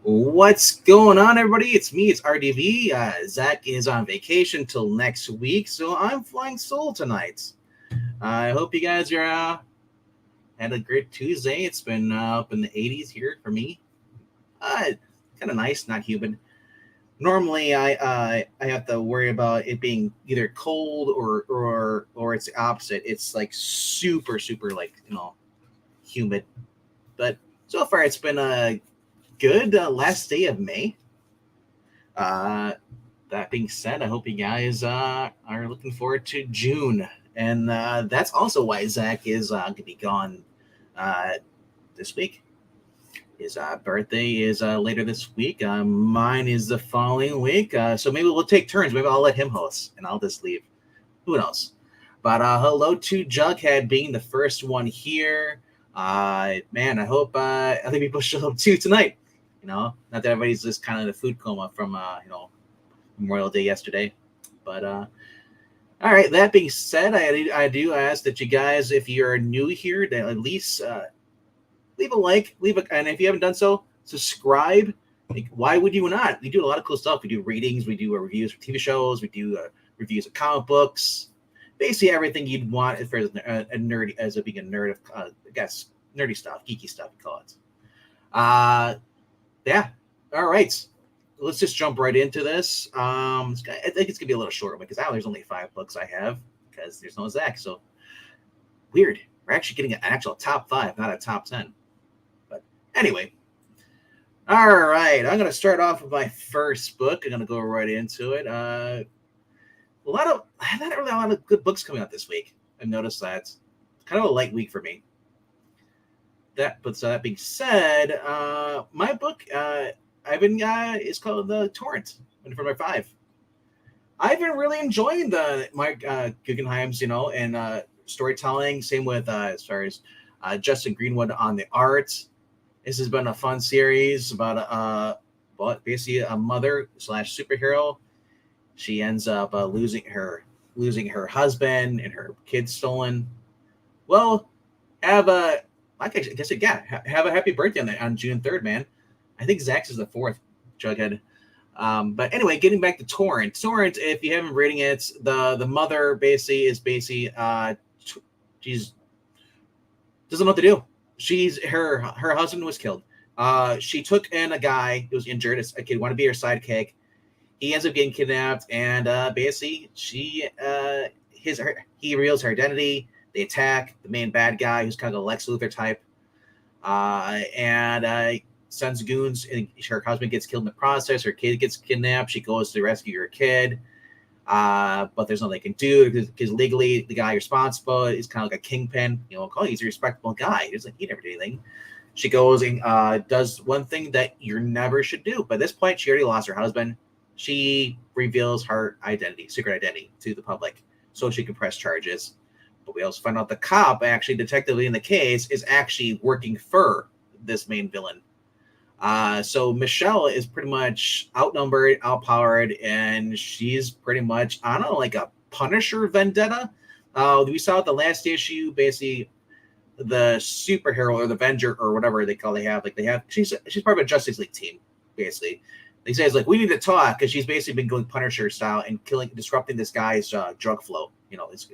What's going on, everybody? It's me, it's RDV. Zach is on vacation till next week, so I'm flying solo tonight. I hope you guys are had a great Tuesday. It's been up in the 80s here for me. Uh, kind of nice, not humid. Normally, I have to worry about it being either cold or it's the opposite. It's like super like humid. But so far, it's been a good last day of May. Uh, that being said, I hope you guys are looking forward to June. And that's also why Zach is going to be gone uh, this week. His birthday is later this week. Mine is the following week. So maybe we'll take turns. Maybe I'll let him host and I'll just leave. Who knows? But hello to Jughead being the first one here. Man, I hope other people show up too tonight. Not that everybody's just kind of in a food coma from Memorial Day yesterday. But all right. That being said, I do ask that you guys, if you're new here, that at least leave a like, and if you haven't done so, subscribe. Like, why would you not? We do a lot of cool stuff. We do readings, we do reviews for TV shows, we do reviews of comic books, basically everything you'd want if there's a nerd, as a being a nerd of, I guess, nerdy stuff, geeky stuff, you call it. Yeah. All right. Let's just jump right into this. I think it's gonna be a little short because there's only 5 books I have because there's no Zach. So weird. We're actually getting an actual top 5, not a top 10. But anyway, all right. I'm gonna start off with my first book. I'm gonna go right into it. Not really a lot of good books coming out this week. I've noticed that it's kind of a light week for me. That being said, my book I've been is called The Torrent, for my 5. I've been really enjoying the Mike Guggenheim's, and storytelling. Same with as far as Justin Greenwood on the art. This has been a fun series about basically a mother / superhero. She ends up losing her husband and her kids stolen. Well, have a I guess have a happy birthday on June 3rd, man. I think Zach's is the 4th, Jughead. But anyway, getting back to Torrent. Torrent, if you haven't reading it, the mother she's doesn't know what to do. Her husband was killed. She took in a guy who was injured. A kid wanted to be her sidekick. He ends up getting kidnapped, and basically he reveals her identity. They attack the main bad guy, who's kind of a Lex Luthor type, and sends goons. And her husband gets killed in the process. Her kid gets kidnapped. She goes to rescue her kid, but there's nothing they can do because legally the guy responsible is kind of like a kingpin. He's a respectable guy. He's like, he never did anything. She goes and does one thing that you never should do. But at this point, she already lost her husband. She reveals her secret identity, to the public, so she can press charges. But we also find out the cop, actually detective in the case, is actually working for this main villain. So Michelle is pretty much outnumbered, outpowered, and she's pretty much on like a Punisher vendetta. We saw at the last issue, basically the superhero or the Avenger or whatever they have. She's part of a Justice League team, basically. They say it's like, we need to talk, because she's basically been going Punisher style and disrupting this guy's drug flow. It's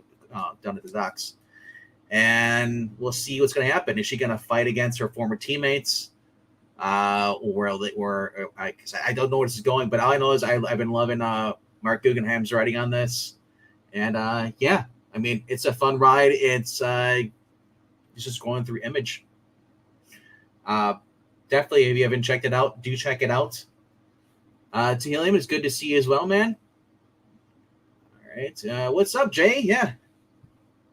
down at the docks, and we'll see what's going to happen. Is she going to fight against her former teammates? I don't know where this is going, but all I know is I've been loving Mark Guggenheim's writing on this, and yeah, I mean, it's a fun ride. It's just going through Image. Definitely, if you haven't checked it out, do check it out. Tahilium, it's good to see you as well, man. All right, what's up, Jay? Yeah,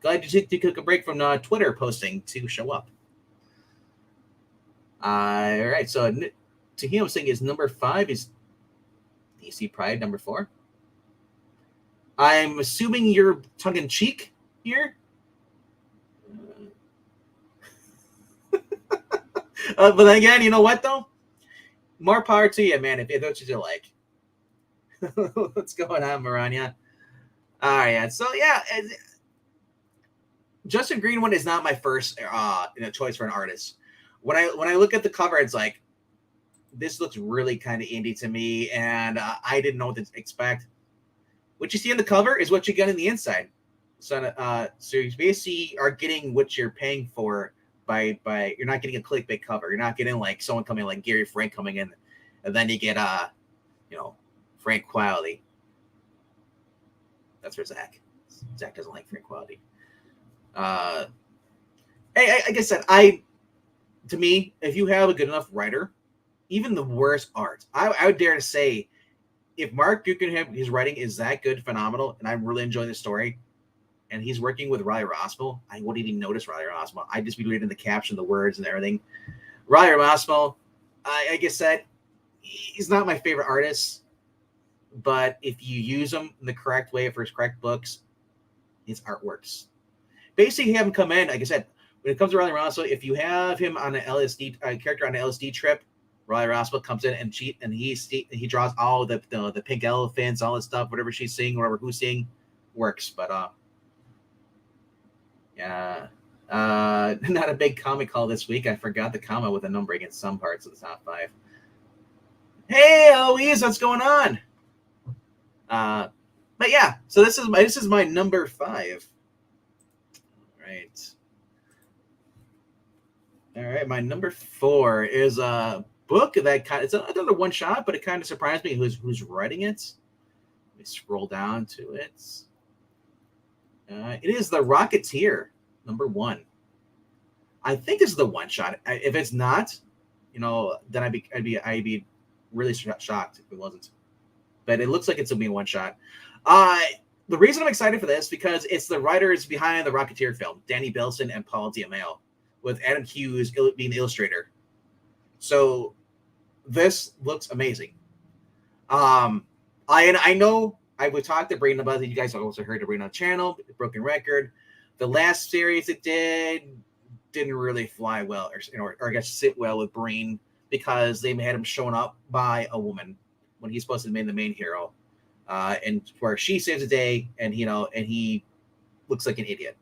glad you took a break from Twitter posting to show up. All right, so Tahilium was saying his number 5 is DC Pride, number 4. I'm assuming you're tongue in cheek here. But then again, you know what though? More power to you, man. If that's what you like. What's going on, Maranya? All right, so yeah, Justin Greenwood is not my first choice for an artist. When I look at the cover, it's like, this looks really kind of indie to me, and I didn't know what to expect. What you see on the cover is what you get on the inside. So you basically are getting what you're paying for by you're not getting a clickbait cover. You're not getting like someone coming like Gary Frank coming in, and then you get Frank Quality. That's for Zach. Zach doesn't like Frank Quality. Like I said, to me, if you have a good enough writer, even the worst art, I would dare to say, if Mark Guggenheim, his writing is that good, phenomenal, and I'm really enjoying the story, and he's working with Riley Rossmo, I wouldn't even notice Riley Rossmo. I'd just be reading the caption, the words, and everything. Riley Rossmo, like I said, he's not my favorite artist, but if you use him in the correct way for his correct books, his art works. Basically, have him come in, like I said, when it comes to Riley Rossmo, if you have him on an LSD character on an LSD trip, Riley Rossmo comes in and he draws all the pink elephants, all this stuff, whatever she's seeing, whatever who's seeing, works. But yeah, not a big comic call this week. I forgot the comma with a number against some parts of the top 5. Hey, Eloise, what's going on? But yeah, so this is my number 5. All right, my number 4 is a book that it's another one shot, but it kind of surprised me who's writing it. Let me scroll down to it. It is The Rocketeer, number 1. I think this is the one shot. If it's not, then I'd be really shocked if it wasn't. But it looks like it's gonna be a one shot. The reason I'm excited for this because it's the writers behind the Rocketeer film, Danny Bilson and Paul Diameo, with Adam Hughes being the illustrator. So this looks amazing. I know I would talk to Braden about it. You guys also heard Braden on the channel, Broken Record. The last series it didn't really fly well, or I guess sit well with Braden because they had him shown up by a woman when he's supposed to be the main hero, and where she saves the day, and he looks like an idiot.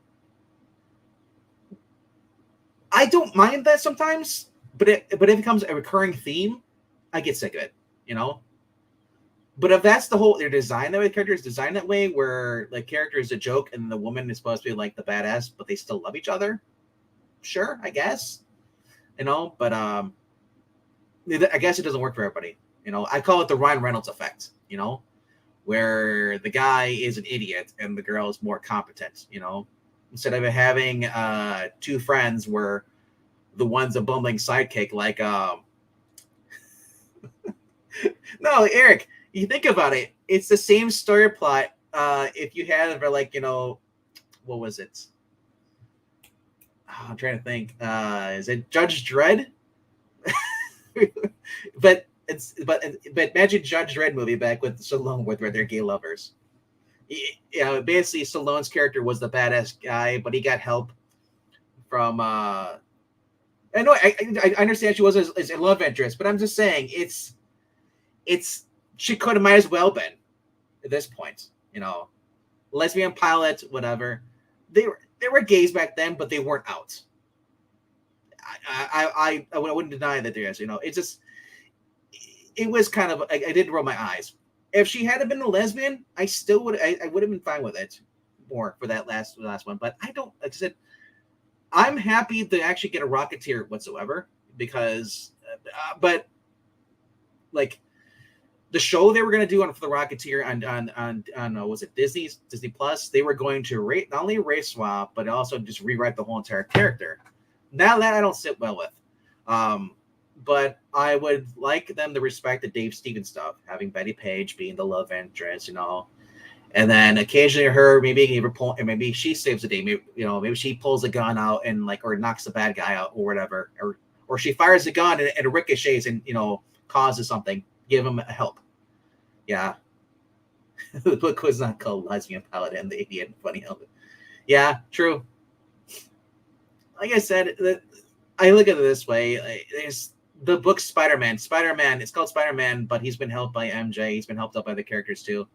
I don't mind that sometimes, but if it becomes a recurring theme, I get sick of it, But if that's their design, that way the character is designed that way, where the character is a joke and the woman is supposed to be like the badass, but they still love each other, sure, I guess, But I guess it doesn't work for everybody, I call it the Ryan Reynolds effect, where the guy is an idiot and the girl is more competent, Instead of having 2 friends where the one's a bumbling sidekick, like no, Eric, you think about it, it's the same story plot. If you had what was it? I'm trying to think. Is it Judge Dredd? but imagine Judge Dredd movie back with Stallone where they're gay lovers. Basically Stallone's character was the badass guy, but he got help from I know I understand she was a love interest, but I'm just saying she could have might as well been at this point, lesbian pilot, whatever. They were gays back then, but they weren't out. I wouldn't deny that there is, it was kind of I did roll my eyes. If she had been a lesbian, I would have been fine with it more for that last one. But I don't, like I said, I'm happy to actually get a Rocketeer whatsoever because, but like the show they were going to do for the Rocketeer on was it Disney Plus? They were going to not only race swap, but also just rewrite the whole entire character. Now that I don't sit well with. But I would like them to respect the Dave Stevens stuff, having Betty Page being the love interest, and then occasionally her maybe she saves the day, maybe she pulls a gun out and or knocks the bad guy out or whatever, or she fires the gun and it ricochets and causes something. Give him help. Yeah, the book was not called Lesbian Pilot and the Idiot Funny Helmet. Yeah, true. Like I said, I look at it this way: there's the book Spider-Man. It's called Spider-Man, but he's been helped by MJ. He's been helped out by the characters too.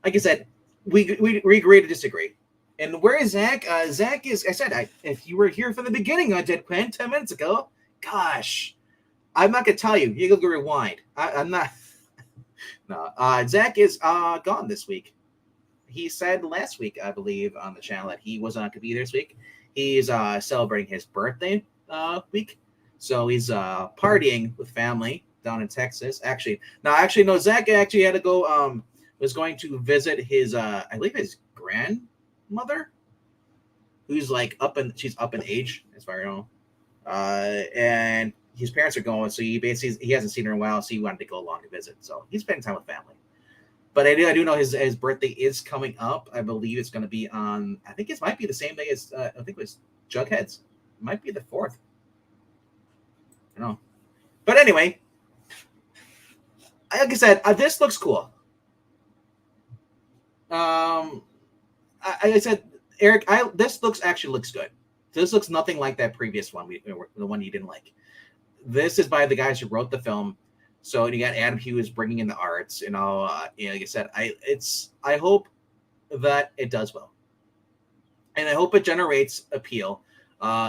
Like I said, we agree to disagree. And where is Zach? Zach is. I said, if you were here from the beginning on Dead Quinn 10 minutes ago, gosh, I'm not gonna tell you. You can go rewind. I'm not. No. Zach is gone this week. He said last week, I believe, on the channel that he was not gonna be there this week. He's celebrating his birthday week, so he's partying with family down in Texas. Actually, no. Zach actually had to go. Was going to visit his I believe his grandmother, who's like she's up in age as far as I know, and his parents are going, so he hasn't seen her in a while, so he wanted to go along to visit. So he's spending time with family. But I do know his birthday is coming up. I believe it's going to be on. I think it might be the same day as I think it was Jughead's. It might be the 4th. I don't know. But anyway, like I said, this looks cool. I said, Eric, this actually looks good. This looks nothing like that previous one, the one you didn't like. This is by the guys who wrote the film. So you got Adam Hughes bringing in the arts, like I said, I hope that it does well, and I hope it generates appeal,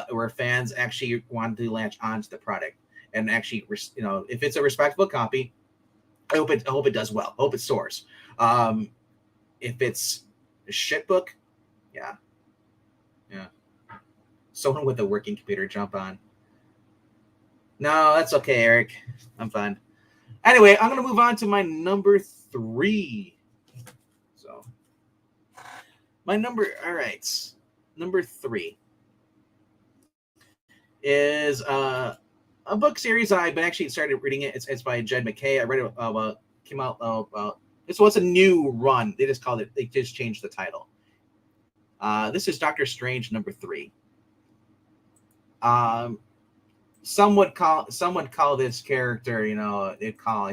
where fans actually want to latch onto the product and actually, if it's a respectable copy, I hope it does well. I hope it soars. If it's a shit book, yeah. Someone with a working computer jump on. No, that's okay, Eric. I'm fine. Anyway, I'm going to move on to my number 3. So, number 3 is a book series I've been actually started reading it. It's by Jed MacKay. I read it came out this was a new run. They just changed the title. This is Doctor Strange number 3. Some would call this character, you'd call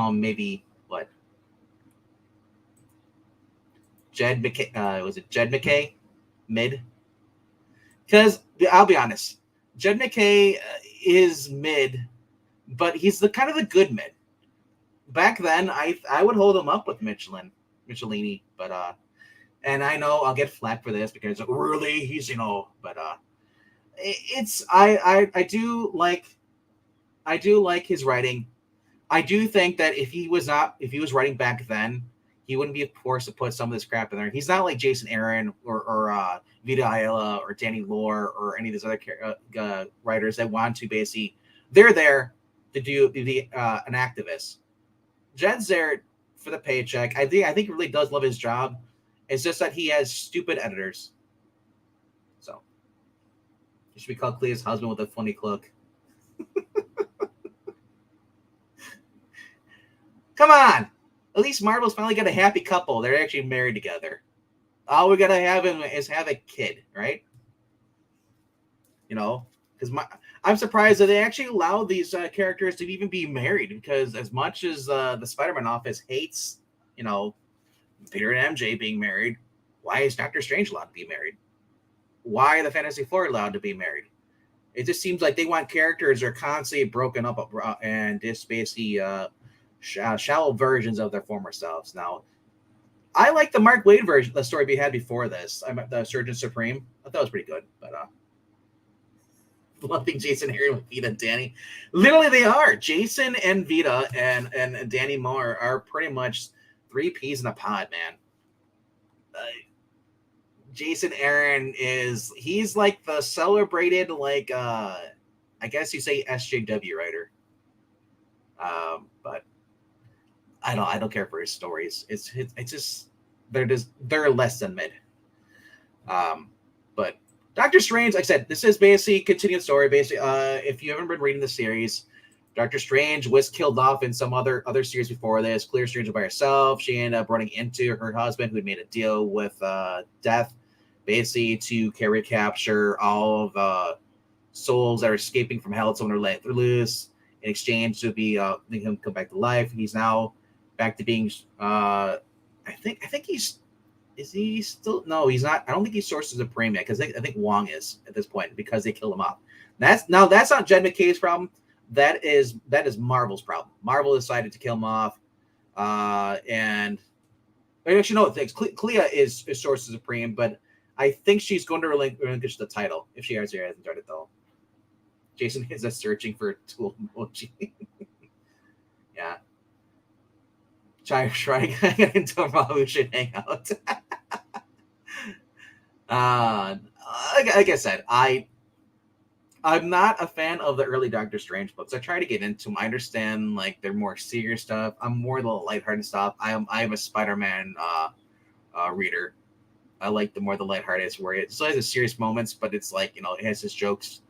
him maybe what? Jed MacKay, was it Jed MacKay? Mid? Because I'll be honest, Jed MacKay is mid, but he's the kind of the good mid. Back then, I would hold him up with Michelini, but and I know I'll get flack for this because really he's but it's I do like his writing. I do think that if he was writing back then, he wouldn't be forced to put some of this crap in there. He's not like Jason Aaron or Vita Ayala or Danny Lore or any of these other writers that want to basically they're there to be an activist. Jed's there for the paycheck. I think he really does love his job. It's just that he has stupid editors. So he should be called Clea's husband with a funny cloak. Come on. At least Marvel's finally got a happy couple. They're actually married together. All we gotta have is have a kid, right? Because I'm surprised that they actually allow these characters to even be married. Because as much as the Spider-Man office hates, Peter and MJ being married, why is Doctor Strange allowed to be married? Why are the Fantastic Four allowed to be married? It just seems like they want characters that are constantly broken up and just basically shallow versions of their former selves. Now, I like the Mark Waid version, the story we had before this. I'm the Surgeon Supreme. I thought it was pretty good, but loving Jason Aaron with Vita and Danny. Literally, they are. Jason and Vita and Danny Moore are pretty much 3 peas in a pod, man. Jason Aaron he's like the celebrated, like, I guess you say SJW writer. But I don't care for his stories. It's just they're less than mid. But Doctor Strange, like I said, this is basically a continued story. Basically, if you haven't been reading the series, Doctor Strange was killed off in some other series before this. Clear Stranger by herself. She ended up running into her husband, who had made a deal with death, basically to recapture all of the souls that are escaping from hell. Someone are let loose in exchange to be him come back to life. He's now back to being. I think he's. Is he still? No, he's not. I don't think he's Sorcerer Supreme yet, because I think Wong is at this point because they killed him off. That's not Jed MacKay's problem. That is Marvel's problem. Marvel decided to kill him off, and actually no, thanks. Clea is Sorcerer Supreme, but I think she's going to relinquish the title if she hasn't done it though. Jason is just searching for a tool emoji. Yeah. Trying to get into a Mahu should hang out. Like I said, I'm not a fan of the early Doctor Strange books. I try to get into them. I understand like they're more serious stuff. I'm more the lighthearted stuff. I am a Spider-Man reader. I like the more the lighthearted where it still has its serious moments, but it's like, it has its jokes.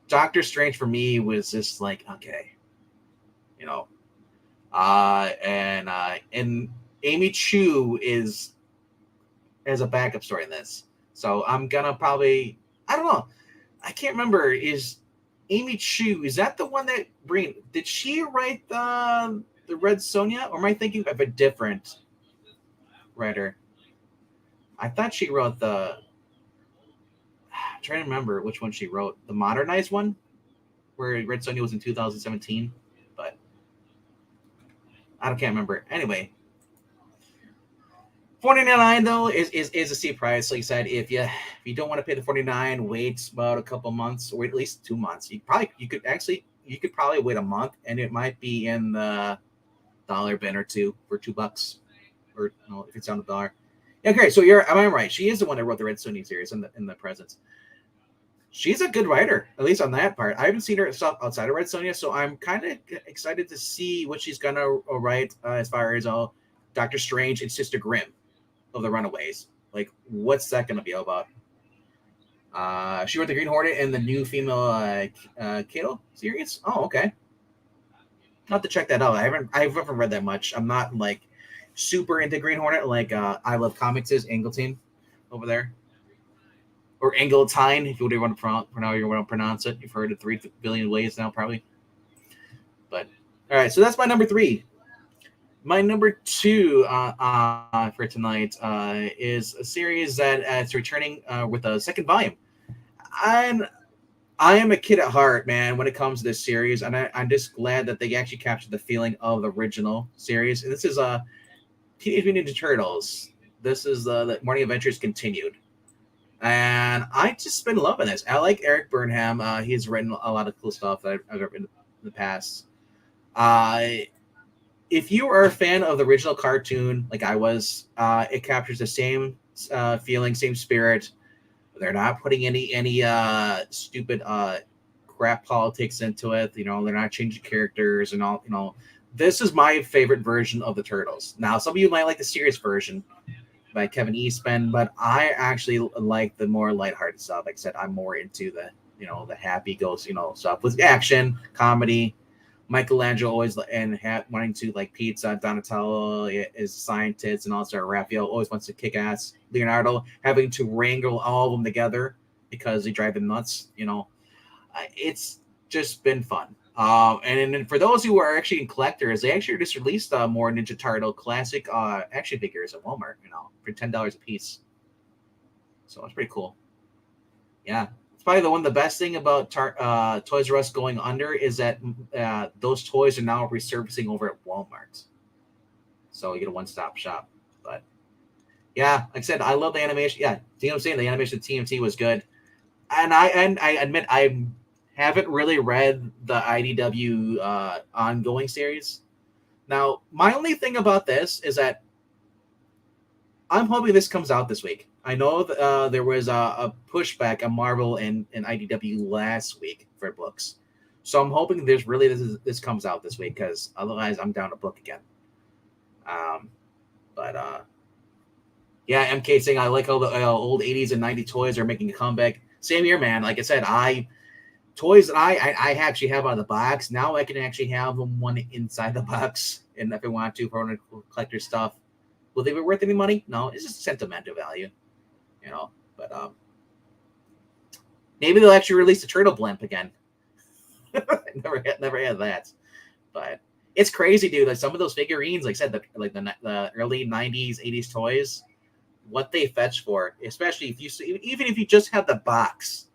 Doctor Strange for me was just like, okay, you know, and Amy Chu has a backup story in this, so I'm gonna probably, I don't know, I can't remember, is Amy Chu, is that the one that did she write the Red Sonja, or am I thinking of a different writer? I thought she wrote I'm trying to remember which one she wrote, the modernized one where Red Sonja was in 2017, but I can't remember. Anyway, $49 though is a steep price. Like you said, if you don't want to pay the $49, wait about a couple months or at least 2 months. You could probably wait a month, and it might be in the dollar bin or two for $2, or if it's on the dollar. Okay, so am I right? She is the one that wrote the Red Sonja series in the presence. She's a good writer, at least on that part. I haven't seen her stuff outside of Red Sonja, so I'm kind of excited to see what she's gonna write as far as Doctor Strange and Sister Grimm of the Runaways. Like, what's that gonna be all about? She wrote the Green Hornet and the new female Kato series. Oh, okay. I'll have to check that out. I haven't read that much. I'm not like super into Green Hornet like I Love Comics is Angleton over there. Or Angletine, if you would want to pronounce it. You've heard it 3 billion ways now, probably. But all right, so that's my number 3. My number 2 for tonight is a series that is returning with a second volume. I am a kid at heart, man, when it comes to this series, and I'm just glad that they actually captured the feeling of the original series. And this is Teenage Mutant Ninja Turtles. This is the Morning Adventures Continued. And I just been loving this. I like Eric Burnham. He's written a lot of cool stuff that I've read in the past. If you are a fan of the original cartoon, like I was, it captures the same feeling, same spirit. They're not putting any stupid crap politics into it. They're not changing characters and all. This is my favorite version of the Turtles. Now, some of you might like the serious version by Kevin Eastman, but I actually like the more lighthearted stuff. Like I said, I'm more into the happy goes stuff with action, comedy. Michelangelo always wanting to like pizza. Donatello is scientist, and also Raphael always wants to kick ass. Leonardo having to wrangle all of them together because they drive him nuts. It's just been fun. And then for those who are actually collectors, they actually just released more Ninja Turtle classic action figures at Walmart, for $10 a piece. So it's pretty cool. Yeah, it's probably one of the best thing about Toys R Us going under is that those toys are now resurfacing over at Walmart. So you get a one-stop shop. But yeah, like I said, I love the animation. Yeah, you know what I'm saying? The animation of TMT was good. And I admit I haven't really read the IDW ongoing series. Now, my only thing about this is that I'm hoping this comes out this week. I know there was a pushback on Marvel and IDW last week for books. So I'm hoping this comes out this week, because otherwise I'm down to book again. Yeah, MK saying I like how the old 80s and 90s toys are making a comeback. Same here, man. Like I said, toys that I actually have out of the box. Now I can actually have them one inside the box, and if I want to for collector stuff. Will they be worth any money? No, it's just sentimental value, But maybe they'll actually release the Turtle Blimp again. never had that, but it's crazy, dude. Like some of those figurines, like I said, the early 90s, 80s toys, what they fetch for, especially even if you just have the box.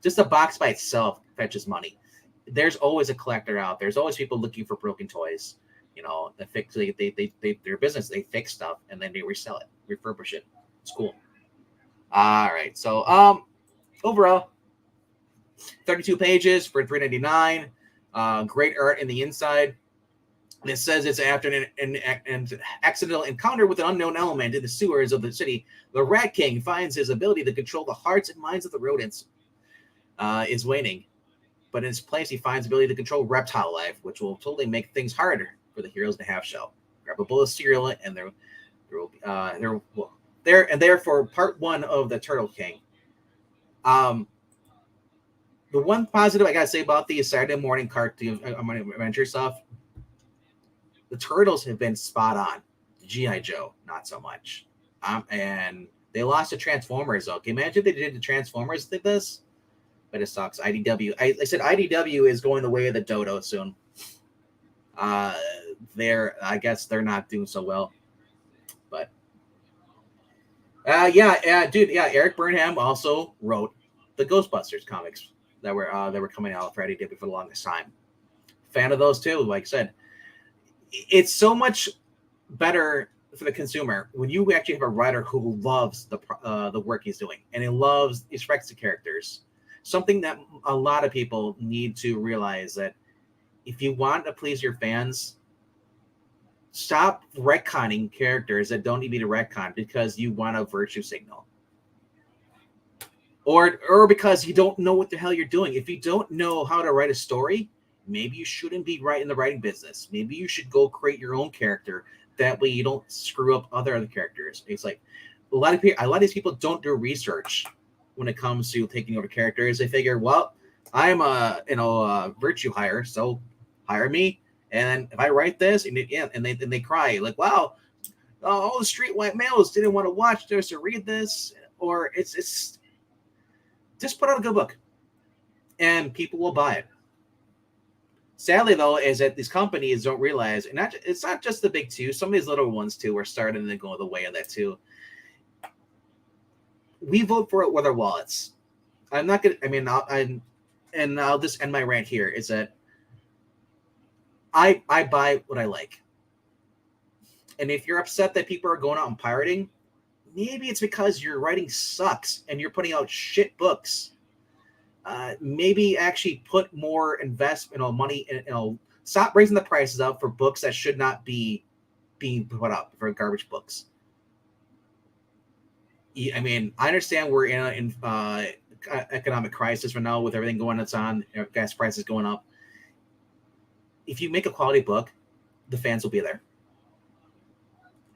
Just the box by itself fetches money. There's always a collector out there. There's always people looking for broken toys. They fix their business. They fix stuff and then they resell it, refurbish it. It's cool. All right. So overall, 32 pages for $3.99. Great art in the inside. It says it's after an accidental encounter with an unknown element in the sewers of the city. The Rat King finds his ability to control the hearts and minds of the rodents is waning. But in its place, he finds the ability to control reptile life, which will totally make things harder for the heroes in the half shell. Grab a bowl of cereal, and they're there for part 1 of the Turtle King. The one positive I gotta say about the Saturday morning cartoon adventure stuff, the turtles have been spot on. G.I. Joe, not so much. And they lost to Transformers, though. Can you imagine if they did the Transformers did this? But it sucks. IDW. I said IDW is going the way of the dodo soon. I guess they're not doing so well. But dude. Yeah, Eric Burnham also wrote the Ghostbusters comics that were coming out for IDW for the longest time. Fan of those too. Like I said, it's so much better for the consumer when you actually have a writer who loves the work he's doing and he respects the characters. Something that a lot of people need to realize, that if you want to please your fans, stop retconning characters that don't need to be retconned because you want a virtue signal. Or because you don't know what the hell you're doing. If you don't know how to write a story, maybe you shouldn't be in the writing business. Maybe you should go create your own character. That way you don't screw up other characters. It's like a lot of these people don't do research when it comes to taking over characters. They figure, well, I'm a virtue hire, so hire me. And if I write this, and they cry like, wow, all the street white males didn't want to watch this or read this, or it's just put out a good book, and people will buy it. Sadly, though, is that these companies don't realize, and it's not just the big two. Some of these little ones too are starting to go the way of that too. We vote for it with our wallets. I'm not gonna. I mean, I'll just end my rant here. Is that I buy what I like, and if you're upset that people are going out and pirating, maybe it's because your writing sucks and you're putting out shit books. Maybe actually put more money in, stop raising the prices up for books that should not be being put up, for garbage books. I mean, I understand we're in economic crisis right now with everything on, gas prices going up. If you make a quality book, the fans will be there.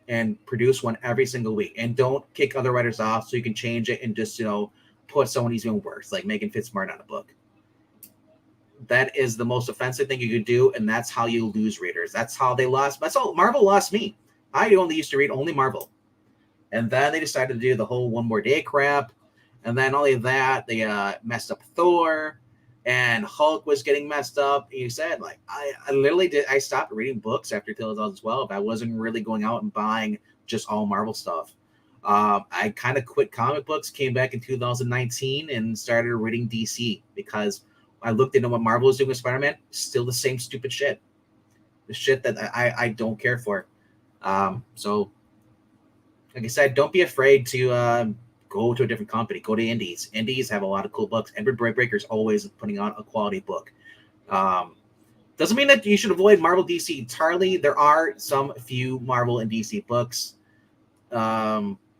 And produce one every single week. And don't kick other writers off so you can change it and just, put someone who's even worse, like Megan Fitzmartin on a book. That is the most offensive thing you could do, and that's how you lose readers. That's how they lost. That's how Marvel lost me. I only used to read only Marvel. And then they decided to do the whole One More Day crap. And then only that, they messed up Thor, and Hulk was getting messed up. And you said, like, I literally did. I stopped reading books after 2012. I wasn't really going out and buying just all Marvel stuff. I kind of quit comic books, came back in 2019, and started reading DC because I looked into what Marvel was doing with Spider-Man. Still the same stupid shit. The shit that I don't care for. So, like I said, don't be afraid to go to a different company. Go to indies. Indies have a lot of cool books. Edward Breaker's always putting out a quality book. Doesn't mean that you should avoid Marvel DC entirely. There are some few Marvel and DC books.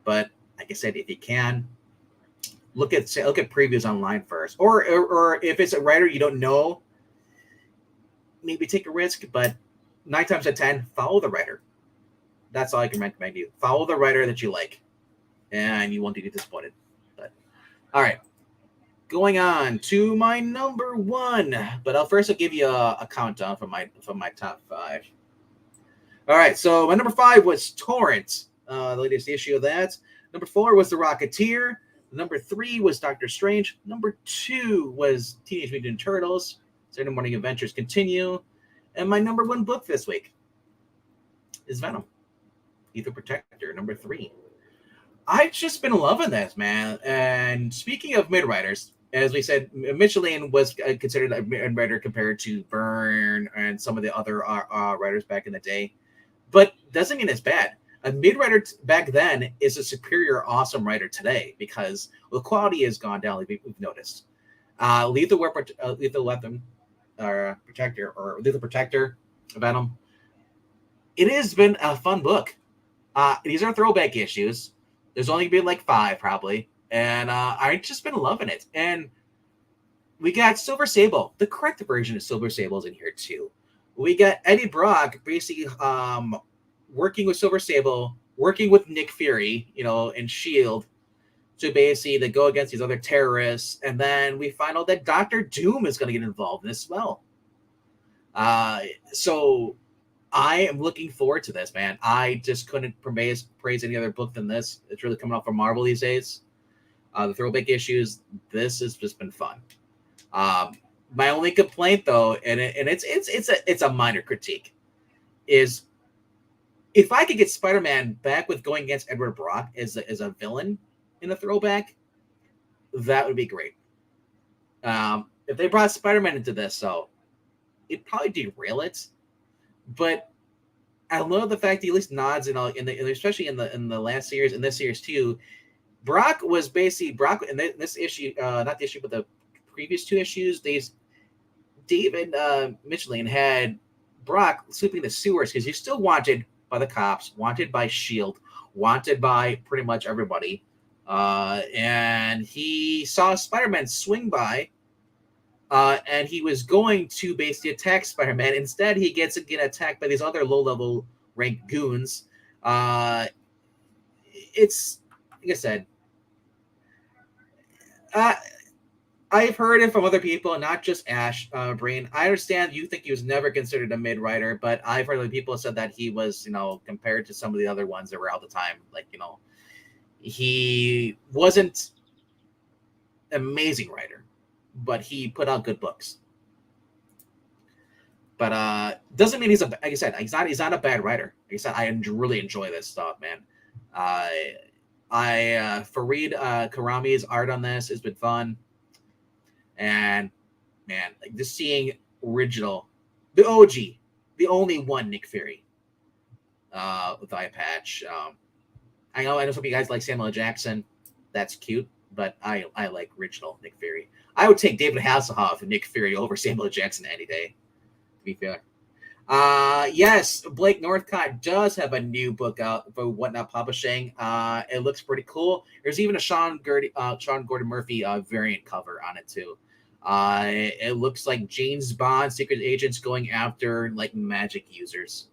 But like I said, if you can, look at previews online first, or if it's a writer you don't know, maybe take a risk. But 9 times out of 10, follow the writer. That's all I can recommend you. Follow the writer that you like, and you won't be disappointed. But all right, going on to my number 1. But I'll give you a countdown from my top 5. All right, so my number 5 was Torrent. The latest issue of that. Number 4 was The Rocketeer. Number 3 was Doctor Strange. Number 2 was Teenage Mutant Ninja Turtles. Saturday Morning Adventures Continue. And my number 1 book this week is Venom, Ether Protector, number 3. I've just been loving this, man. And speaking of mid-writers, as we said, Michelin was considered a mid-writer compared to Byrne and some of the other writers back in the day. But doesn't mean it's bad. A mid-writer back then is a superior, awesome writer today because the quality has gone down, like we've noticed. Lethal Weapon, or Protector, or Lethal Protector, Venom. It has been a fun book. These are throwback issues. There's only been like 5 probably, and I've just been loving it. And we got Silver Sable, the correct version of Silver Sable's in here too. We got Eddie Brock basically working with Silver Sable, working with Nick Fury, and Shield to basically go against these other terrorists. And then we find out that Doctor Doom is going to get involved in this as well. So I am looking forward to this, man. I just couldn't praise any other book than this. It's really coming out from Marvel these days. The throwback issues, this has just been fun. My only complaint, though, and it's a minor critique, is if I could get Spider-Man back with going against Edward Brock as a villain in a throwback, that would be great. If they brought Spider-Man into this, though, it'd probably derail it. But I love the fact that he at least nods, especially in the last series, in this series too. Brock was basically in this issue, not the issue, but the previous 2 issues. David Michelin had Brock sleeping in the sewers because he's still wanted by the cops, wanted by Shield, wanted by pretty much everybody. And he saw Spider-Man swing by. And he was going to basically attack Spider-Man. Instead, he gets again attacked by these other low-level ranked goons. It's, like I said, I've heard it from other people, not just Ash Breen. I understand you think he was never considered a mid-writer, but I've heard other people said that he was, compared to some of the other ones that were out at the time, he wasn't an amazing writer, but he put out good books. But doesn't mean like I said, he's not a bad writer. Like I said, I really enjoy this stuff, man. Fareed Karami's art on this has been fun. And man, just seeing original, the OG, the only one Nick Fury with the eye patch. I know some of you guys like Samuel L. Jackson. That's cute, but I like original Nick Fury. I would take David Hasselhoff and Nick Fury over Samuel L. Jackson any day, to be fair. Yes, Blake Northcott does have a new book out for Whatnot Publishing. It looks pretty cool. There's even a Sean Gordon Murphy variant cover on it too. It looks like James Bond secret agents going after magic users.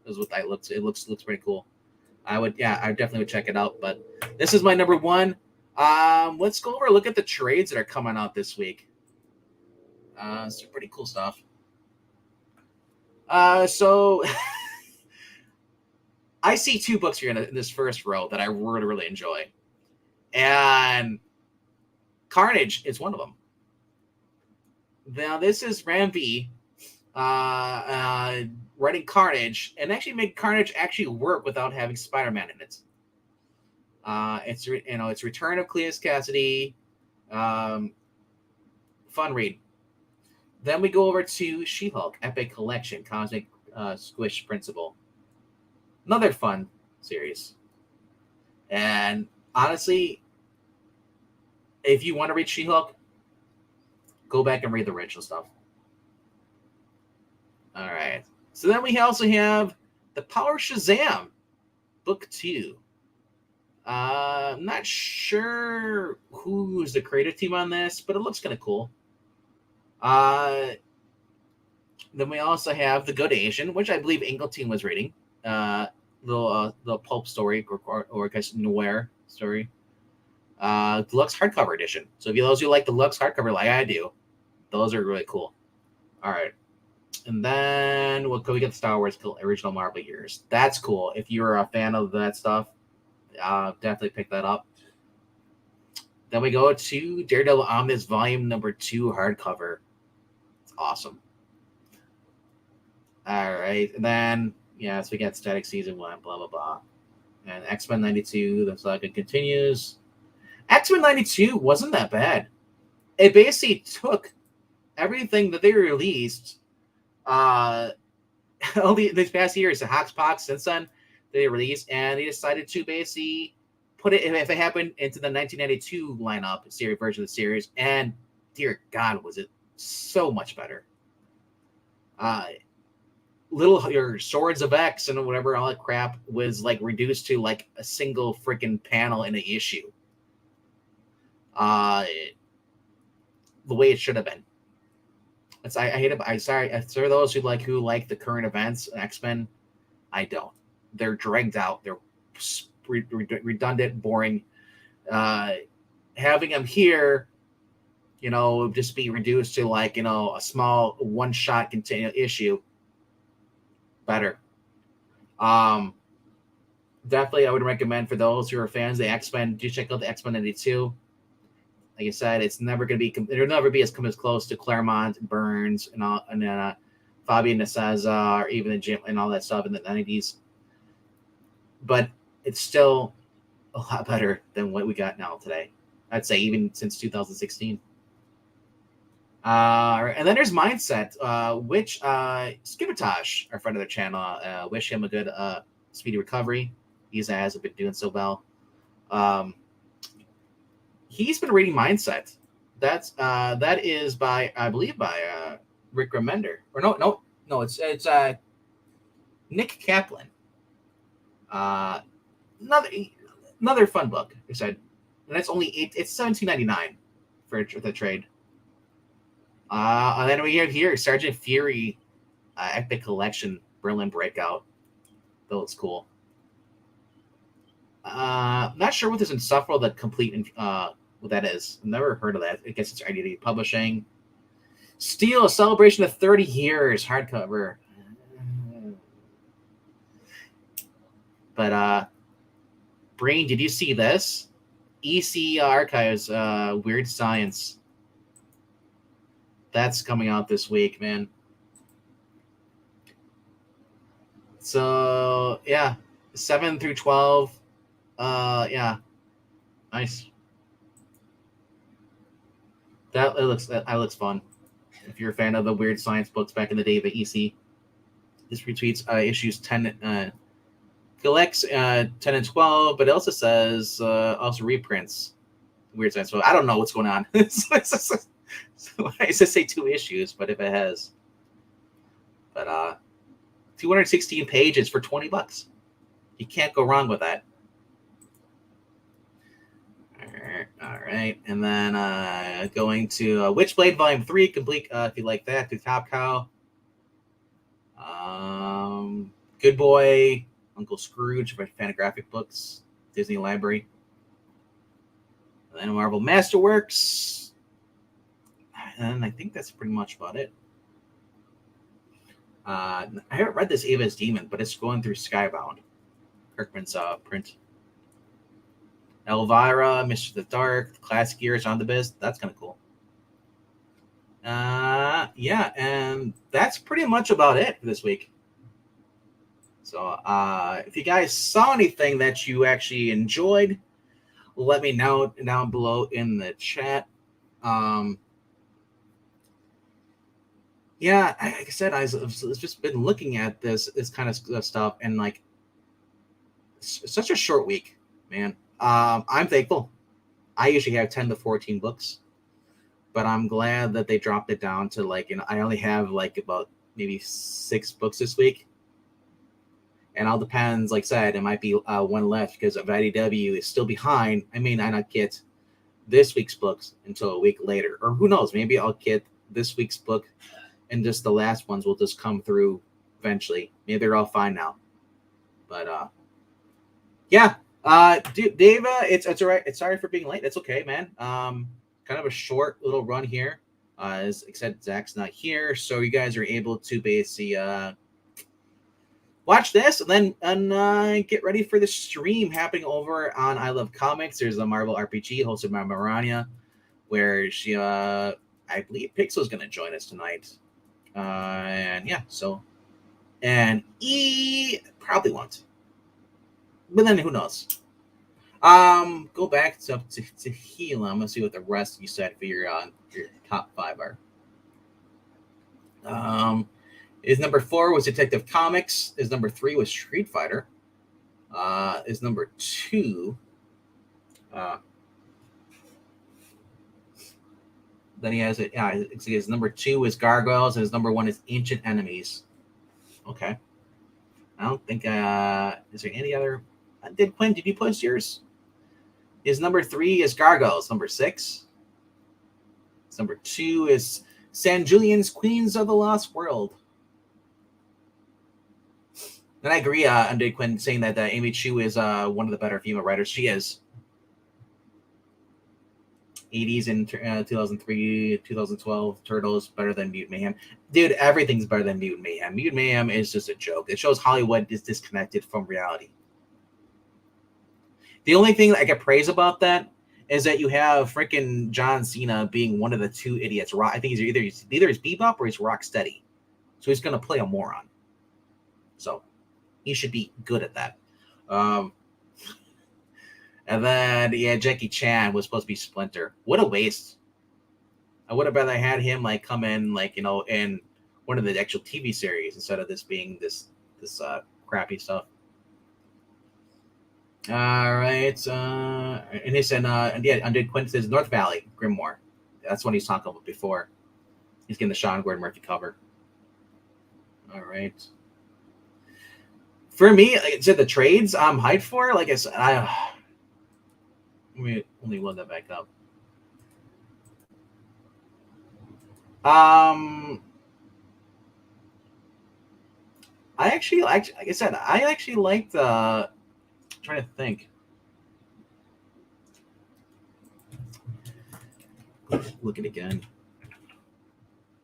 Is what that looks. It looks pretty cool. I definitely would check it out. But this is my number 1. Let's go over and look at the trades that are coming out this week. Some pretty cool stuff. So I see 2 books here in this first row that I really, really enjoy. And Carnage is one of them. Now, this is Ram V writing Carnage, and actually make Carnage actually work without having Spider-Man in it. It's Return of Cletus Cassidy. Fun read. Then we go over to She-Hulk Epic Collection, Cosmic Squish Principle. Another fun series. And honestly, if you want to read She-Hulk, go back and read the original stuff. All right. So then we also have The Power of Shazam, Book 2. I'm not sure who's the creative team on this, but it looks kind of cool. Then we also have The Good Asian, which I believe Ingleton was reading. Little pulp story or I guess noir story. Deluxe hardcover edition. So if you those who like the deluxe hardcover like I do, those are really cool. All right. And then we get the Star Wars original Marvel years. That's cool. If you're a fan of that stuff, definitely pick that up. Then we go to Daredevil Omnibus Volume number 2 hardcover. It's awesome. All right. And then, so we got Static Season 1, blah, blah, blah. And X-Men 92, the saga continues. X-Men 92 wasn't that bad. It basically took everything that they released these past years, the Hoxpox since then, they released, and they decided to basically put it, if it happened, into the 1992 lineup series version of the series, and dear God, was it so much better. Little your Swords of X and whatever all that crap was like reduced to like a single freaking panel in an issue. The way it should have been. I hate it. I'm sorry. For those who like the current events, X-Men, I don't. They're dragged out. They're redundant, boring. Having them here, just be reduced to like a small one-shot issue. Better. Definitely, I would recommend for those who are fans of the X-Men, do check out the X-Men 92. Like I said, it's never going to be. It'll never be as close to Claremont, Burns, and all, and Fabian Nicieza, or even the Jim and all that stuff in the 90s. But it's still a lot better than what we got now today. I'd say even since 2016. And then there's Mindset, which Skibitosh, our friend of the channel, wish him a good speedy recovery. He hasn't been doing so well. He's been reading Mindset. That is by, I believe, by Rick Remender. Or no, it's Nick Kaplan. Another fun book. I said, and it's only it's $17.99 for the trade. And then we have here Sergeant Fury, Epic Collection, Berlin Breakout. That looks cool. Not sure what this Insufferable the complete what that is. I've never heard of that. I guess it's IDW Publishing. Steel, a celebration of 30 years, hardcover. But Brain, did you see this? EC Archives, Weird Science. That's coming out this week, man. So yeah, 7 through 12. Yeah, nice. That looks fun. If you're a fan of the Weird Science books back in the day, the EC, this retweets issues 10, collects 10 and 12, but it also says also reprints Weird Science. So I don't know what's going on. So I just say 2 issues, but if it has, but 216 pages for $20, you can't go wrong with that. All right, and then going to Witchblade Volume 3, complete. If you like that, to Top Cow, Good Boy, Uncle Scrooge for Fantagraphic Books, Disney Library, and then Marvel Masterworks. And I think that's pretty much about it. I haven't read this Ava's Demon, but it's going through Skybound, Kirkman's print. Elvira, Mistress of the Dark, the Classic Years on the Biz. That's kind of cool. Yeah, and that's pretty much about it for this week. So if you guys saw anything that you actually enjoyed, let me know down below in the chat. Yeah, like I said, I've just been looking at this kind of stuff, and like, it's such a short week, man. I'm thankful. I usually have 10 to 14 books, but I'm glad that they dropped it down to like, I only have like about maybe 6 books this week, and all depends. Like I said, it might be one left because of IDW is still behind. I may not get this week's books until a week later, or who knows? Maybe I'll get this week's book, and just the last ones will just come through eventually. Maybe they're all fine now. But yeah. Dave, it's all right. It's sorry for being late. That's okay, man. Kind of a short little run here. As except Zach's not here, so you guys are able to basically watch this and then get ready for the stream happening over on I Love Comics. There's a Marvel RPG hosted by Marania, where she I believe Pixel's gonna join us tonight. And yeah, so, and E probably won't, but then who knows? Go back to Gila. I'm gonna see what the rest you said for your top 5 are. Is number 4 was Detective Comics. Is number 3 was Street Fighter. Is number 2. Then he has it. Yeah, his number 2 is Gargoyles, and his number 1 is Ancient Enemies. Okay. I don't think. Is there any other? Did Quinn? Did you post yours? His number 3 is Gargoyles. Number 6. His number 2 is San Julian's Queens of the Lost World. And I agree. Under Quinn saying that Amy Chu is one of the better female writers. She is. 80s in 2003, 2012, Turtles better than Mutant Mayhem. Dude, everything's better than Mutant Mayhem. Mutant Mayhem is just a joke. It shows Hollywood is disconnected from reality. The only thing I can praise about that is that you have freaking John Cena being one of the 2 idiots. I think he's either he's Bebop or he's Rocksteady. So he's going to play a moron. So he should be good at that. And then, Jackie Chan was supposed to be Splinter. What a waste. I would have rather had him, come in, in one of the actual TV series instead of this being this crappy stuff. All right. And he said, under Quinn says North Valley, Grimoire. That's what he's talking about before. He's getting the Sean Gordon Murphy cover. All right. For me, like I said, the trades I'm hyped for, like I said, let me only load that back up. I actually, like I said, I actually liked I'm trying to think. Look at it again.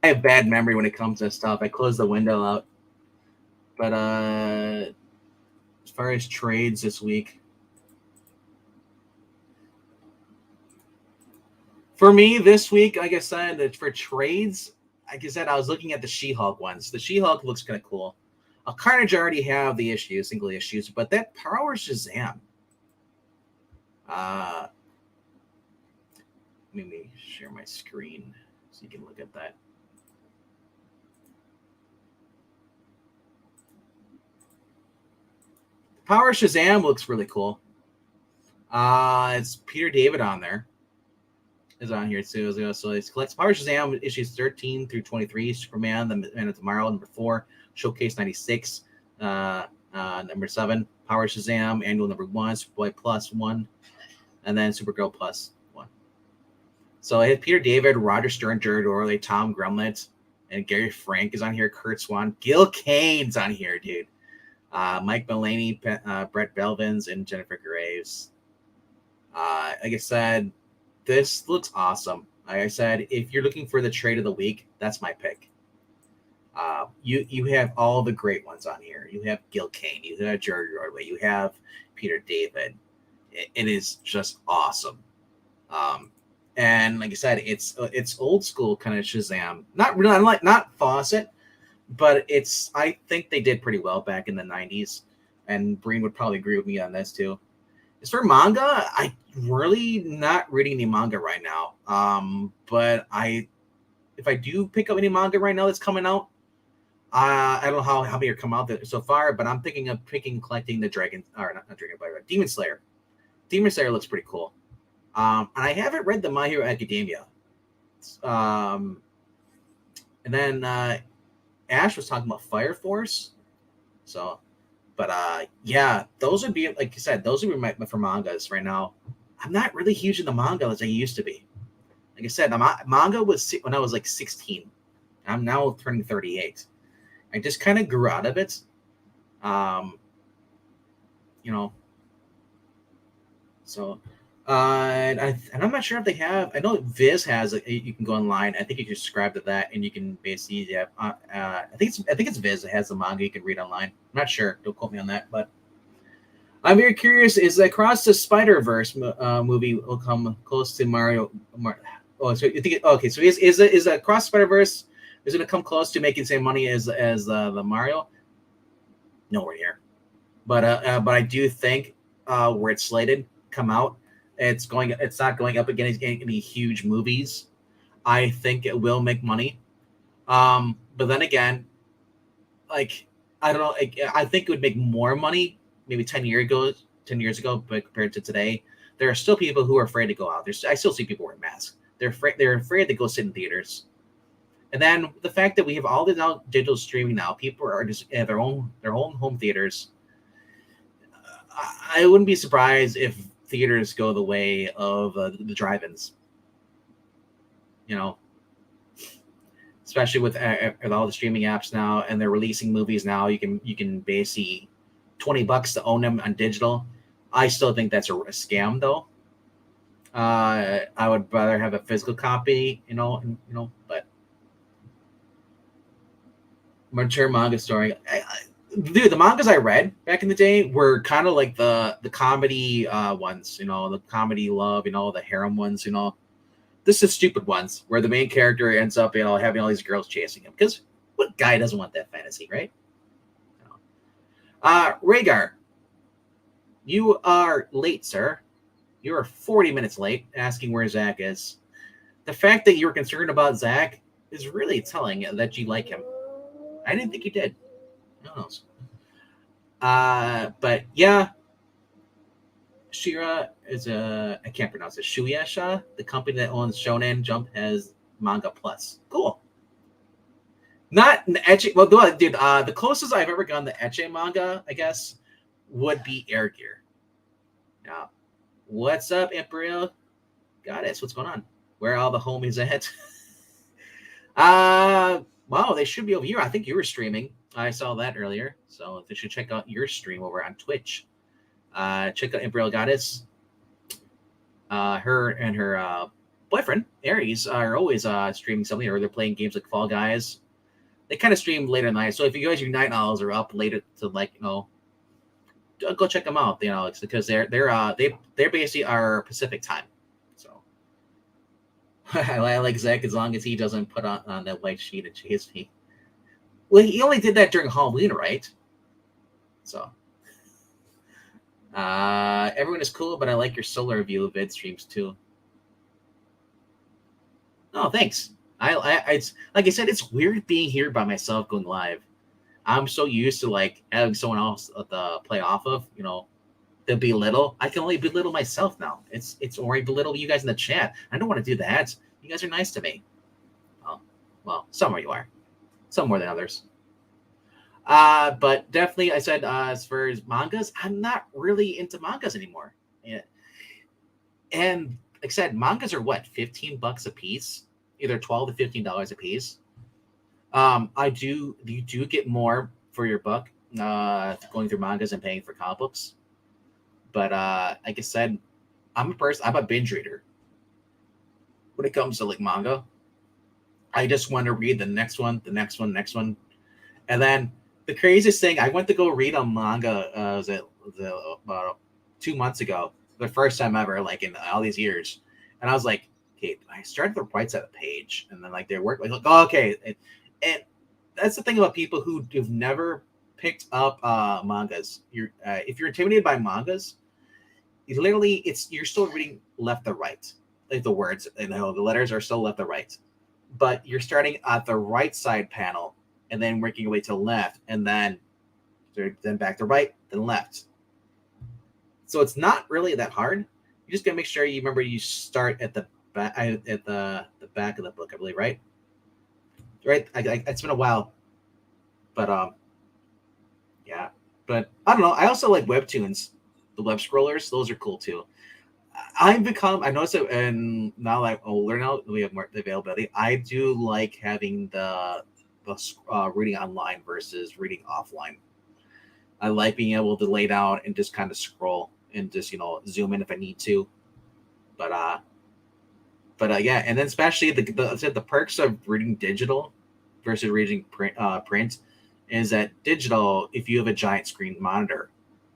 I have bad memory when it comes to stuff. I close the window out. But as far as trades this week, for me this week, like I said, for trades, like I said, I was looking at the She-Hulk ones. The She-Hulk looks kind of cool. Carnage already have the single issues, but that Power Shazam. Let me share my screen so you can look at that. Power Shazam looks really cool. It's Peter David on there. Is on here too. So it collects Power Shazam issues 13 through 23. Superman, the Man of Tomorrow, number 4. Showcase 96, number 7. Power Shazam, annual number 1. Superboy plus 1, and then Supergirl plus 1. So I had Peter David, Roger Stern, Jared Orley, Tom Grumlett, and Gary Frank is on here. Kurt Swan, Gil Kane's on here, dude. Mike Mulaney, Brett Belvins, and Jennifer Graves. Like I said, this looks awesome. Like I said, if you're looking for the trade of the week, that's my pick. You have all the great ones on here. You have Gil Kane, you have Jared Ordway, you have Peter David. It is just awesome. And like I said, it's old school kind of Shazam. Not Fawcett, but I think they did pretty well back in the 90s. And Breen would probably agree with me on this too. As for manga, I really not reading any manga right now. But if I do pick up any manga right now that's coming out, I don't know how many are come out so far, but I'm thinking of collecting the Demon Slayer. Demon Slayer looks pretty cool. And I haven't read the My Hero Academia. And then Ash was talking about Fire Force. So, but yeah, those would be, like you said, those would be my for mangas right now. I'm not really huge in the manga as I used to be. Like I said, manga was when I was like 16. I'm now turning 38. I just kind of grew out of it. So, and I'm not sure if they have. I know Viz has. You can go online. I think you can subscribe to that, and you can basically. I think it's Viz that has the manga you can read online. I'm not sure. Don't quote me on that, but I'm very curious. Is Across the Spider-Verse movie will come close to Mario? So you think? Okay, so is Across the Spider-Verse is going to come close to making the same money as the Mario? Nowhere near. But I do think where it's slated come out. It's not going up against any huge movies. I think it will make money. But then again, like I don't know, I think it would make more money maybe 10 years ago, but compared to today, there are still people who are afraid to go out. I still see people wearing masks. They're afraid to go sit in theaters. And then the fact that we have all the now digital streaming now, people are just at their own home theaters. I wouldn't be surprised if theaters go the way of the drive-ins. You know, especially with all the streaming apps now, and they're releasing movies now. You can basically $20 to own them on digital. I still think that's a scam, though. I would rather have a physical copy, but mature manga story. Dude, the mangas I read back in the day were kind of like the comedy ones, the comedy love, the harem ones, This is stupid ones where the main character ends up, having all these girls chasing him. Because what guy doesn't want that fantasy, right? Rhaegar, you are late, sir. You are 40 minutes late, asking where Zach is. The fact that you're concerned about Zach is really telling that you like him. I didn't think you did. No. But yeah, Shira is I can't pronounce it. Shueisha, the company that owns Shonen Jump, has Manga Plus. Cool. Not ecchi. Well, dude, the closest I've ever gone to ecchi manga, I guess, would be Air Gear. Now, what's up, Imperial Goddess? What's going on? Where are all the homies at? Wow, they should be over here. I think you were streaming. I saw that earlier, so they should check out your stream over on Twitch. Check out Imperial Goddess. Her and her boyfriend Aries are always streaming something, or they're playing games like Fall Guys. They kind of stream later at night, so if you guys, your night owls are up later to go check them out. It's because they're basically our Pacific time. So I like Zach as long as he doesn't put on that white sheet and chase me. Well, he only did that during Halloween, right? So everyone is cool, but I like your solar view of vid streams too. Oh, thanks. It's like I said, it's weird being here by myself going live. I'm so used to having someone else to play off of, to belittle. I can only belittle myself now. It's or I belittle you guys in the chat. I don't want to do that. You guys are nice to me. Well, some of you are. Some more than others. But definitely, I said, as far as mangas, I'm not really into mangas anymore. Yeah. And like I said, mangas are what, $15 a piece? Either $12 to $15 a piece. You do get more for your buck, going through mangas and paying for comic books. But like I said, I'm a binge reader. When it comes to manga, I just want to read the next one, and then the craziest thing, I went to go read a manga. Was it about 2 months ago? The first time ever, in all these years, and I was like, okay, I started the right side of the page, and then they work oh, okay, and that's the thing about people who have never picked up mangas. If you're intimidated by mangas, you're still reading left to right, the words, the letters are still left to right, but you're starting at the right side panel and then working your way to left, and then back to right, then left. So it's not really that hard. You just gotta make sure you remember you start at the back the back of the book, I believe, right? Right. It's been a while, but yeah. But I don't know. I also like webtoons, the web scrollers. Those are cool too. I noticed it, and now that I'm older now, we have more availability. I do like having the reading online versus reading offline. I like being able to lay down and just kind of scroll and just zoom in if I need to. But yeah, and then especially the perks of reading digital versus reading print is that digital, if you have a giant screen monitor,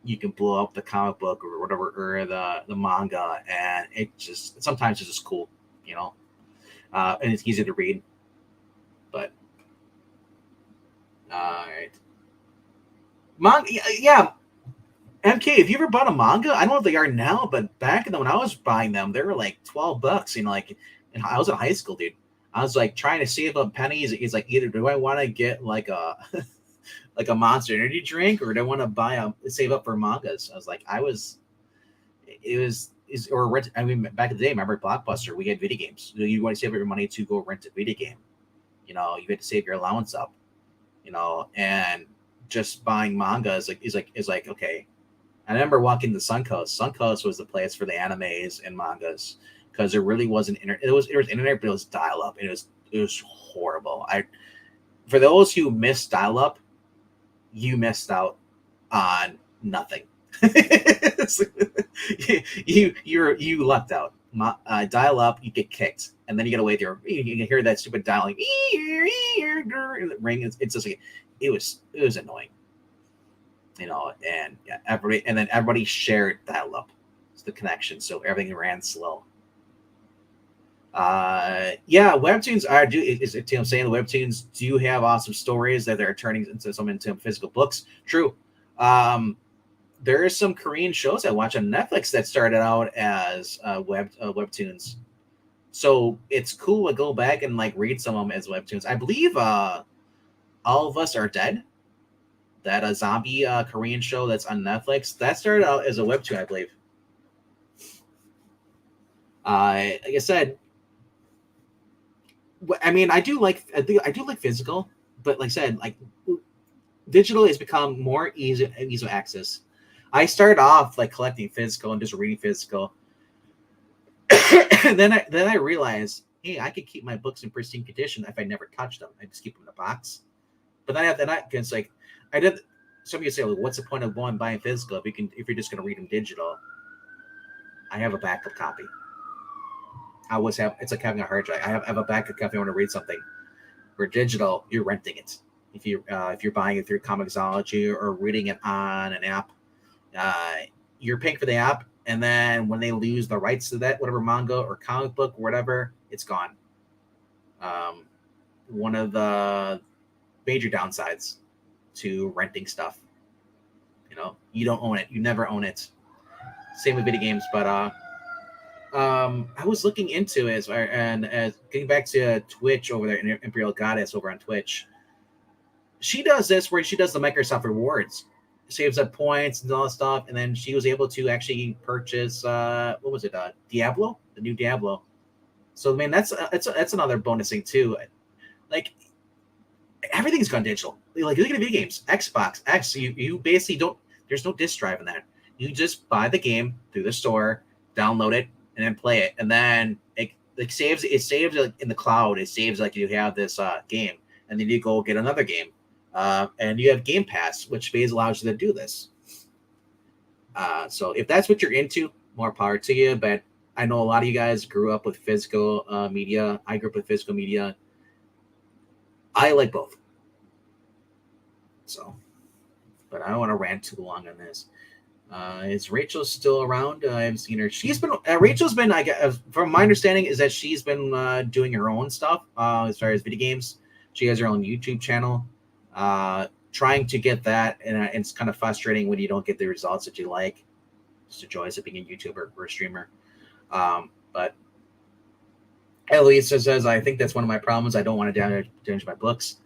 you can blow up the comic book or whatever, or the manga, and sometimes it's just cool, and it's easy to read. But all right, manga, yeah. MK, have you ever bought a manga? I don't know if they are now, but back when I was buying them, they were like $12. And I was in high school, dude. I was trying to save up pennies. It's either do I want to get a like a Monster Energy drink, or do I want to save up for mangas? It was or rent. I mean, back in the day, remember Blockbuster? We had video games. You want to save your money to go rent a video game. You had to save your allowance up. And just buying manga is like okay. I remember walking to Suncoast. Suncoast was the place for the animes and mangas because there really wasn't internet. It was internet, but it was dial up. It was horrible. For those who missed dial up, you missed out on nothing. you lucked out. Dial up, you get kicked, and then you gotta wait there. You can hear that stupid dialing ring. It's just like it was annoying, and yeah, everybody shared dial up. It's the connection, so everything ran slow. Webtoons are Tim saying the webtoons do have awesome stories that they're turning into physical books. True. There are some Korean shows I watch on Netflix that started out as webtoons. So it's cool to go back and like read some of them as webtoons. I believe All of Us Are Dead, that a zombie Korean show that's on Netflix, that started out as a webtoon, I believe. Like I said, I mean, I do like physical, but like I said, like digital has become more easy of access. I started off like collecting physical and just reading physical. And then I realized, hey, I could keep my books in pristine condition if I never touch them. I just keep them in a box. But then it's like I did. Some of you say, well, what's the point of going buying physical if you're just going to read them digital? I have a backup copy. It's like having a hard drive. I have a backup copy. I want to read something. For digital, you're renting it. If you're buying it through Comixology or reading it on an app, you're paying for the app, and then when they lose the rights to that, whatever manga or comic book or whatever, it's gone. One of the major downsides to renting stuff. You don't own it. You never own it. Same with video games, but I was looking into it, and getting back to Twitch over there, Imperial Goddess over on Twitch. She does this where she does the Microsoft rewards, saves up points and all that stuff, and then she was able to actually purchase what was it, Diablo, the new Diablo. So I mean, that's another bonus thing too. Like everything's gone digital. Like look at video games, Xbox X. You basically don't. There's no disc drive in that. You just buy the game through the store, download it, and then play it, and then it saves. It saves like in the cloud. It saves like you have this game, and then you go get another game, and you have Game Pass, which basically allows you to do this. So if that's what you're into, more power to you. But I know a lot of you guys grew up with physical media. I grew up with physical media. I like both. So, but I don't want to rant too long on this. Is Rachel still around? I haven't seen her. She's been Rachel's been. I guess, from my understanding, is that she's been doing her own stuff as far as video games. She has her own YouTube channel. Trying to get that, and it's kind of frustrating when you don't get the results that you like. It's the joys of being a YouTuber or a streamer. But Elisa says, I think that's one of my problems. I don't want to damage my books.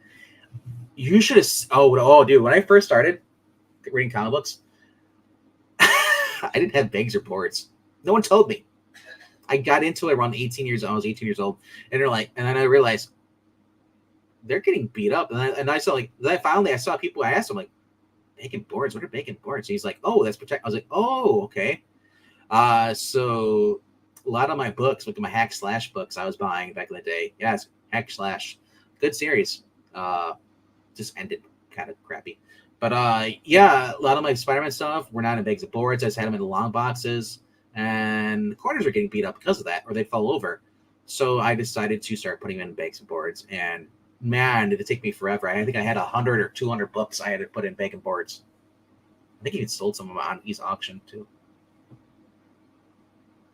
You should have. Oh, dude! When I first started reading comic books, I didn't have bags or boards. No one told me. I got into it around 18 years old. I was 18 years old, and then I realized they're getting beat up. And I saw I saw people. I asked them like, bacon boards. What are bacon boards? And he's like, oh, that's protect. I was like, oh, okay. So a lot of my books, like my Hack Slash books, I was buying back in the day. Yes, Hack Slash, good series. Just ended kind of crappy. But yeah, a lot of my Spider-Man stuff were not in bags of boards. I just had them in the long boxes, and the corners were getting beat up because of that, or they'd fall over. So I decided to start putting them in bags of boards, and man, did it take me forever. I think I had 100 or 200 books I had to put in bacon boards. I think I even sold some of them on East Auction too.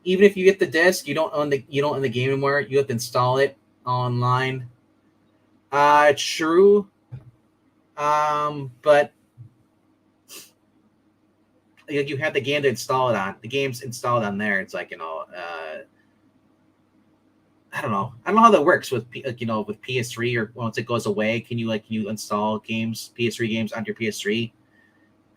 Even if you get the disc, you don't own the game anymore. You have to install it online. True. But you have the game to install it on. The game's installed on there. It's like, I don't know how that works with with PS3, or once it goes away, can you install PS3 games on your PS3?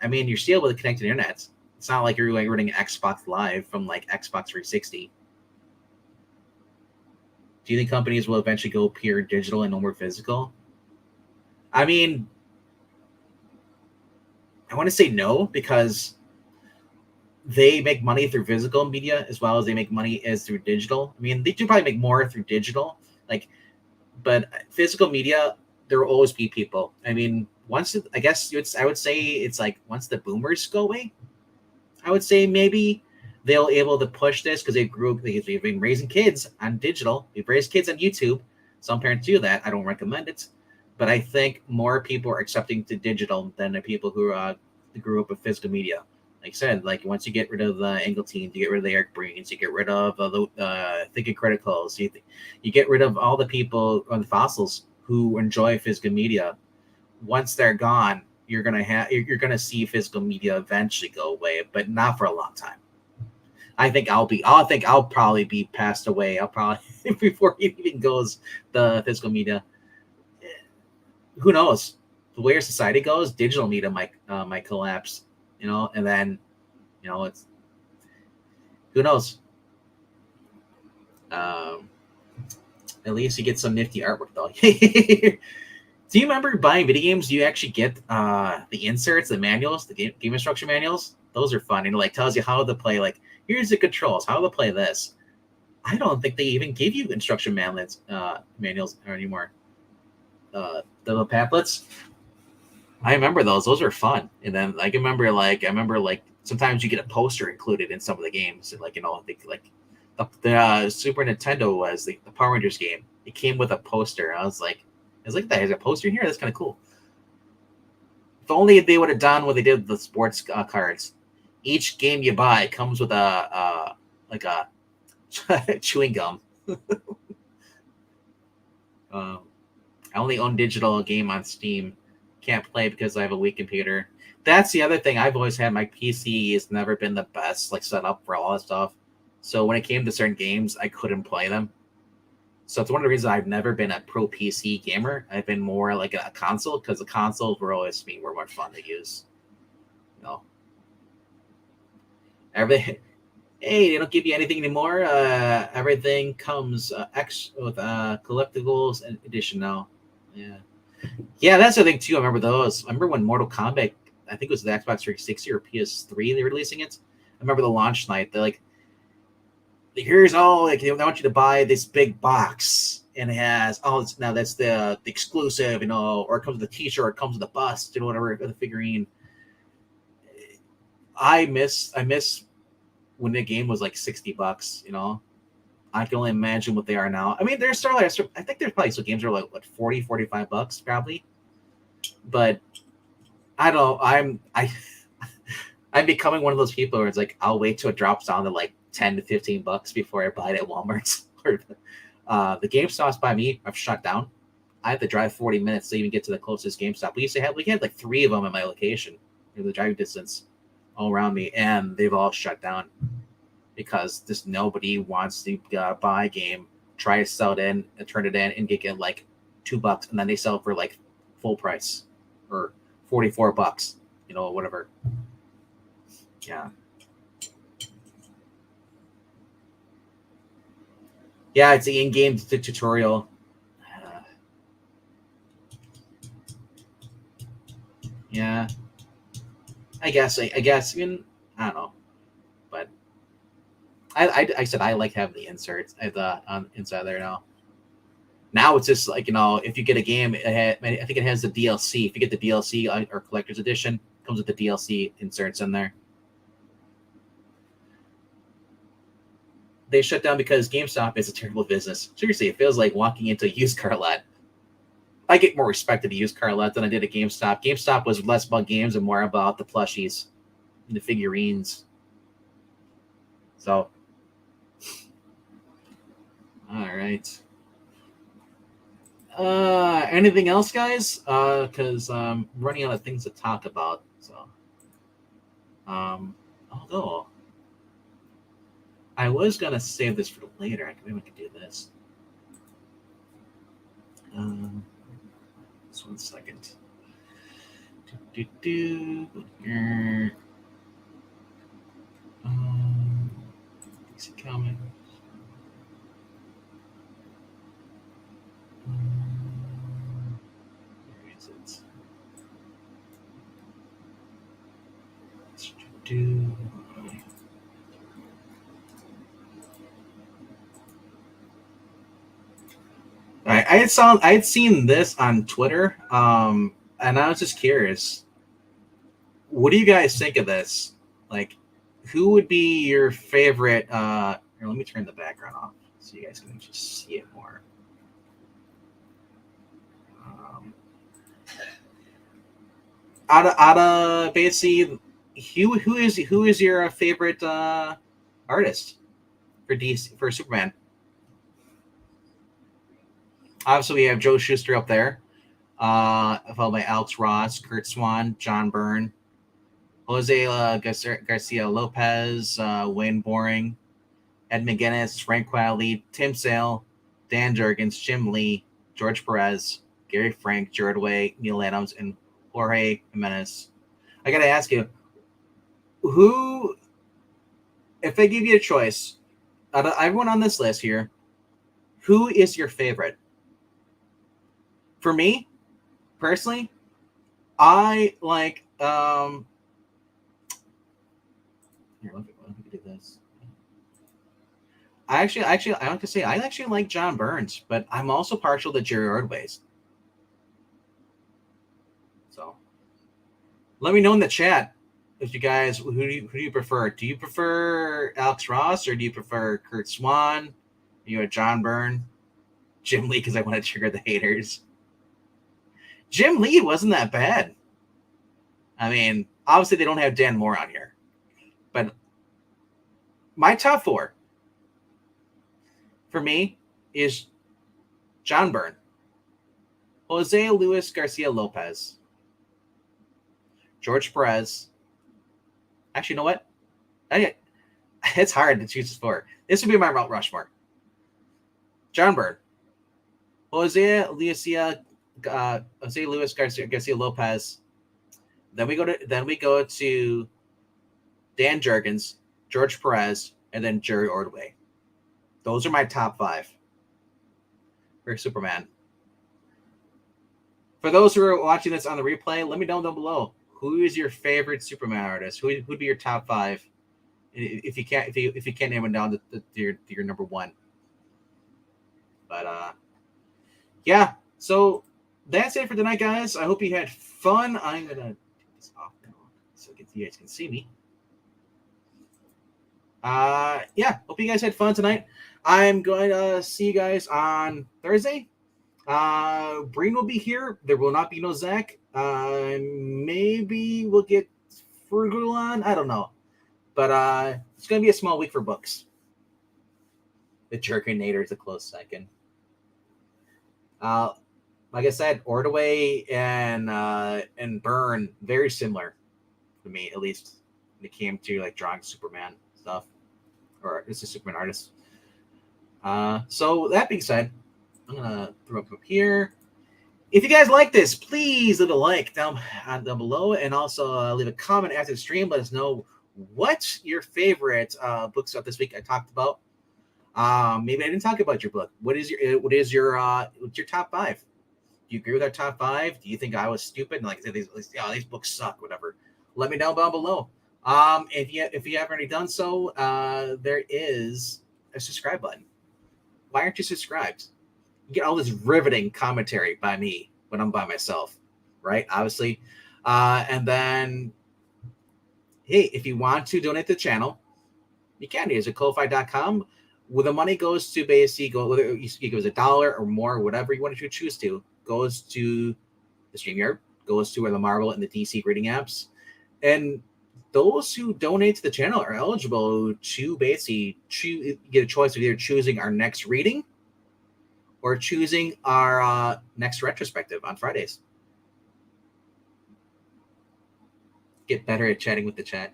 I mean, you're still able to connect to the internet. It's not like you're like running Xbox Live from like Xbox 360. Do you think companies will eventually go pure digital and no more physical? I mean, I want to say no because they make money through physical media as well as they make money as through digital. I mean, they do probably make more through digital, like, but physical media, there will always be people. I mean, I guess I would say it's like once the boomers go away, I would say maybe they'll able to push this because they've been raising kids on digital. They've raised kids on YouTube. Some parents do that. I don't recommend it, but I think more people are accepting to digital than the people who grew up with physical media. Like I said, like once you get rid of the Angleteens, you get rid of the Eric Breens, you get rid of the Thinking Criticals, you get rid of all the people on the fossils who enjoy physical media. Once they're gone, you're gonna see physical media eventually go away, but not for a long time. I think I'll probably be passed away. I'll probably before it even goes the physical media. Who knows? The way our society goes, digital media might collapse. And then it's who knows. At least you get some nifty artwork though. Do you remember buying video games? Do you actually get the inserts, the manuals, the game instruction manuals? Those are fun. And it like tells you how to play. Like, here's the controls, how to play this. I don't think they even give you instruction manuals anymore. The little pamphlets. I remember those. Those are fun. And then I remember sometimes you get a poster included in some of the games. And the Super Nintendo was the Power Rangers game. It came with a poster. I was like, that has a poster here. That's kind of cool. If only they would have done what they did with the sports cards. Each game you buy comes with a chewing gum. I only own digital game on Steam. Can't play because I have a weak computer. That's the other thing. I've always had my PC has never been the best, like set up for all that stuff. So when it came to certain games, I couldn't play them. So it's one of the reasons I've never been a pro PC gamer. I've been more like a console because the consoles were more fun to use. Everything. Hey, they don't give you anything anymore. Everything comes with collectibles and edition now. Yeah, that's the thing too. I remember those. I remember when Mortal Kombat, I think it was the Xbox 360 or PS3, they were releasing it. I remember the launch night. They're like, here's all they want you to buy this big box, and it has now that's the exclusive, or it comes with a T-shirt, or it comes with a bust, whatever, the figurine. I miss when the game was like $60. I can only imagine what they are now. I mean, there's still I think there's probably still games that are like what $40-$45 probably, but I don't. I'm becoming one of those people where it's like I'll wait till it drops down to like $10 to $15 before I buy it at Walmart. The GameStops by me have shut down. I have to drive 40 minutes to even get to the closest GameStop. We had like 3 of them in my location in the driving distance all around me, and they've all shut down because just nobody wants to buy a game, try to sell it in, and turn it in, and get like $2, and then they sell it for like full price or $44, whatever. Yeah. Yeah, it's the in-game tutorial. Yeah. I guess. I don't know. But I said I like having the inserts on inside there now. Now it's just like, if you get a game, I think it has the DLC. If you get the DLC or collector's edition, it comes with the DLC inserts in there. They shut down because GameStop is a terrible business. Seriously, it feels like walking into a used car lot. I get more respect at the used car lot than I did at GameStop. GameStop was less about games and more about the plushies and the figurines. So, all right. Anything else, guys? Because I'm running out of things to talk about. So, although I was gonna save this for later. Maybe we could do this. Just 1 second. I had seen this on Twitter, and I was just curious. What do you guys think of this? Like, who would be your favorite? Here, let me turn the background off so you guys can just see it more. Out of basically, who is your favorite artist for DC for Superman? Obviously, we have Joe Shuster up there, followed by Alex Ross, Kurt Swan, John Byrne, Jose Garcia Lopez, Wayne Boring, Ed McGuinness, Frank Wiley, Tim Sale, Dan Jurgens, Jim Lee, George Perez, Gary Frank, Jared Way, Neil Adams, and Jorge Jimenez. I gotta ask you, who, if they give you a choice, out of everyone on this list here, who is your favorite? For me, personally, I like here, let me do this. I like to say I actually like John Burns, but I'm also partial to Jerry Ordway's. So let me know in the chat if you guys who do you prefer? Do you prefer Alex Ross or do you prefer Kurt Swan? You know, John Byrne, Jim Lee, because I want to trigger the haters. Jim Lee wasn't that bad. I mean, obviously they don't have Dan Moore on here, but my top four for me is John Byrne, Jose Luis Garcia Lopez, George Perez. Actually, you know what? It's hard to choose four. This would be my Mount Rushmore. John Byrne, Jose Luis Garcia Lopez. Then we go to Dan Jurgens, George Perez, and then Jerry Ordway. Those are my top five for Superman. For those who are watching this on the replay, let me know down below. Who is your favorite Superman artist? Who'd be your top five? If you can't name them down to your number one. But yeah. So that's it for tonight, guys. I hope you had fun. I'm gonna take this off now so you guys can see me. Yeah. Hope you guys had fun tonight. I'm going to see you guys on Thursday. Breen will be here. There will not be no Zach. Maybe we'll get Frugal on. I don't know. But it's going to be a small week for books. The Jerkinator is a close second. Like I said, Ordway and Byrne, very similar to me, at least when it came to like drawing Superman stuff. Or it's a Superman artist. So that being said, I'm gonna throw up here. If you guys like this, please leave a like down below, and also leave a comment after the stream. Let us know what your favorite books of this week I talked about. Maybe I didn't talk about your book. What's your top five? Do you agree with our top five? Do you think I was stupid and like these books suck? Whatever. Let me know down below. If you haven't already done so, there is a subscribe button. Why aren't you subscribed? You get all this riveting commentary by me when I'm by myself, right? Obviously. And then, hey, if you want to donate to the channel, you can use it, Ko-Fi.com. Where the money goes to basically whether it goes $1 or more, whatever you want to choose to, goes to the StreamYard, goes to where the Marvel and the DC reading apps. And those who donate to the channel are eligible to basically get a choice of either choosing our next reading or choosing our next retrospective on Fridays. Get better at chatting with the chat.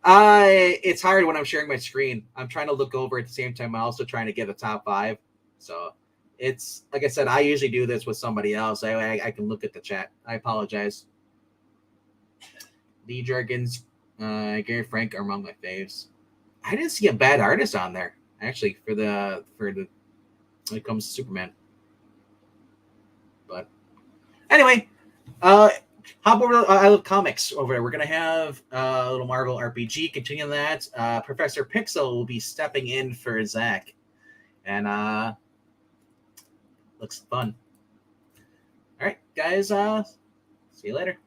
It's hard when I'm sharing my screen. I'm trying to look over at the same time. I'm also trying to get the top five. So it's like I said, I usually do this with somebody else. I can look at the chat. I apologize. Lee Jurgens, Gary Frank are among my faves. I didn't see a bad artist on there actually for the when it comes to Superman. Anyway, hop over to I Love Comics over there. We're gonna have a little Marvel RPG. Continuing that, Professor Pixel will be stepping in for Zach, and looks fun. All right, guys. See you later.